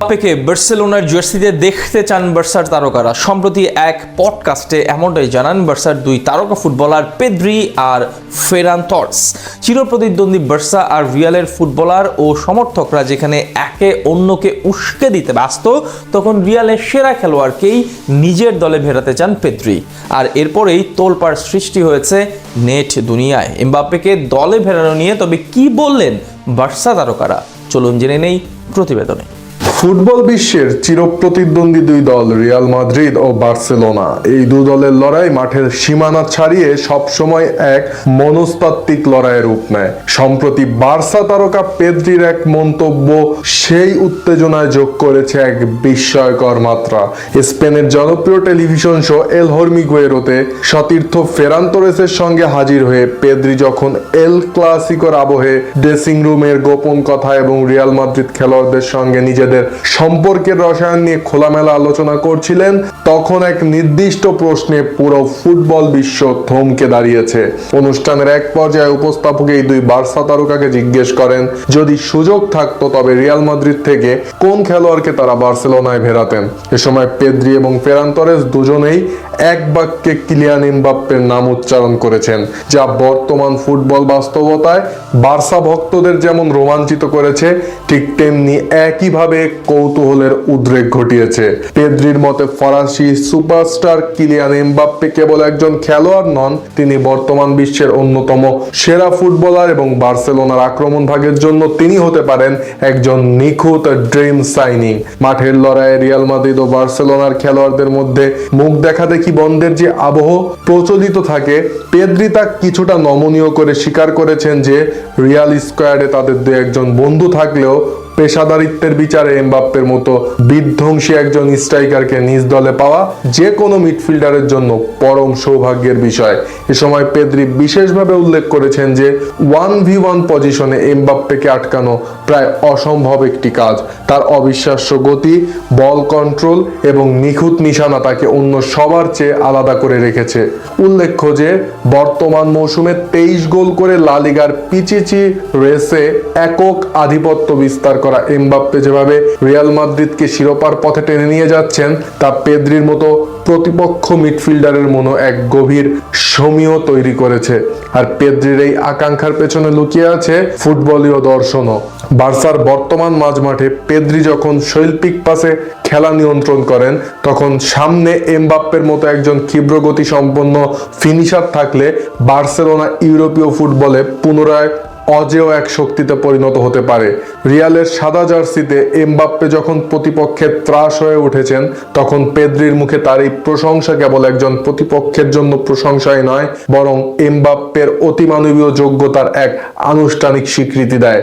এমবাপ্পেকে বার্সেলোনার জার্সিতে দেখতে চান বার্সার তারকারা। সম্প্রতি এক পডকাস্টে এমনটাই জানান বার্সার দুই তারকা ফুটবলার পেদ্রি আর ফেরান টর্রেস। চিরপ্রতিদ্বন্দ্বী বার্সা আর রিয়ালের ফুটবলার ও সমর্থকরা যেখানে একে অন্যকে উস্কে দিতে ব্যস্ত, তখন রিয়ালের সেরা খেলোয়াড়কেই নিজের দলে ভেড়াতে চান পেদ্রি। আর এরপরেই তোলপাড় সৃষ্টি হয়েছে নেট দুনিয়ায় এমবাপ্পেকে দলে ভেড়ানো নিয়ে। তবে কি বললেন বার্সা তারকারা, চলুন জেনে নেই প্রতিবেদনে। ফুটবল বিশ্বের চিরপ্রতিদ্বন্দ্বী দুই দল রিয়াল মাদ্রিদ ও বার্সেলোনা। এই দু দলের লড়াই মাঠের সীমানা ছাড়িয়ে সবসময় এক মনস্তাত্ত্বিক লড়াইয়ের রূপ নেয়। সম্প্রতি বার্সা তারকা পেদ্রির এক মন্তব্য সেই উত্তেজনায় যোগ করেছে এক বিস্ময়কর মাত্রা। স্পেনের জনপ্রিয় টেলিভিশন শো এল হরমিগুয়েরোতে সতীর্থ ফেরান তোরেসের সঙ্গে হাজির হয়ে পেদ্রি যখন এল ক্লাসিকোর আবহে ড্রেসিং রুমের গোপন কথা এবং রিয়াল মাদ্রিদ খেলোয়াড়দের সঙ্গে নিজেদের সম্পর্কের রসায়ন নিয়ে খোলামেলা আলোচনা করছিলেন, তখন এক নির্দিষ্ট প্রশ্নে পুরো ফুটবল বিশ্ব থমকে দাঁড়িয়েছে। অনুষ্ঠানের এক পর্যায়ে উপস্থাপক এই দুই বার্সা তারকাকে জিজ্ঞেস করেন যদি সুযোগ থাকতো তবে রিয়াল মাদ্রিদ থেকে কোন খেলোয়াড়কে তারা বার্সেলোনায় ভেড়াতেন। এ সময় পেদ্রি এবং ফেরান তোরেস দুজনেই এক বাক্যে কিলিয়ান এমবাপ্পের নাম উচ্চারণ করেছেন, যা বর্তমান ফুটবল বাস্তবতায় বার্সা ভক্তদের যেমন রোমাঞ্চিত করেছে, ঠিক তেমনি একইভাবে কৌতূহলের উদ্রেক ঘটিয়েছে। পেদ্রির মতে ফরাসি সুপারস্টার কিলিয়ান এমবাপ্পে কেবল একজন খেলোয়াড় নন, তিনি বর্তমান বিশ্বের অন্যতম সেরা ফুটবলার এবং বার্সেলোনার আক্রমণ ভাগের জন্য তিনি হতে পারেন একজন নিখুঁত ড্রিম সাইনিং। মাঠের লড়াইয়ে রিয়াল মাদ্রিদ ও বার্সেলোনার খেলোয়াড়দের মধ্যে মুখ দেখাদেখি বন্ধের যে আবহ প্রচলিত থাকে, পেদ্রি তা কিছুটা নমনীয় করে স্বীকার করেছেন যে রিয়াল স্কোয়াডে তাদের দু একজন বন্ধু থাকলেও পেশাদারিত্বের বিচারে এমবাপ্পের মতো বিধ্বংসী একজন স্ট্রাইকারকে নিজ দলে পাওয়া যে কোনো মিডফিল্ডারের জন্য পরম সৌভাগ্যের বিষয়। এ সময় পেদ্রি বিশেষভাবে উল্লেখ করেছেন যে 1v1 পজিশনে এমবাপ্পেকে আটকানো প্রায় অসম্ভব একটি কাজ। তার অবিশ্বাস্য গতি, বল কন্ট্রোল এবং নিখুঁত নিশানা তাকে অন্য সবার চেয়ে আলাদা করে রেখেছে। উল্লেখ্য যে বর্তমান মৌসুমে 23 গোল করে লা লিগার পিচিচি রেসে একক আধিপত্য বিস্তার করা এমবাপ্পে যেভাবে রিয়াল মাদ্রিদকে শিরোপার পথে টেনে নিয়ে যাচ্ছেন, তা পেদ্রির মতো প্রতিপক্ষ মিডফিল্ডারের মনে এক গভীর সমীহ তৈরি করেছে। আর পেদ্রির এই আকাঙ্ক্ষার পেছনে লুকিয়ে আছে ফুটবলীয় দর্শনও। বার্সার বর্তমান মাঝমাঠে পেদ্রি যখন শৈল্পিক পাসে খেলা নিয়ন্ত্রণ করেন, তখন সামনে এমবাপ্পের মতো একজন ক্ষিপ্রগতি সম্পন্ন ফিনিশার থাকলে বার্সেলোনা ইউরোপীয় ফুটবলে পুনরায় অজেয় এক শক্তিতে পরিণত হতে পারে। রিয়ালের সাদা জার্সিতে এমবাপ্পে যখন প্রতিপক্ষের ত্রাস হয়ে উঠেছেন, তখন পেদ্রির মুখে তার এই প্রশংসা কেবল একজন প্রতিপক্ষের জন্য প্রশংসাই নয়, বরং এমবাপ্পের অতিমানবীয় যোগ্যতার এক আনুষ্ঠানিক স্বীকৃতি দেয়।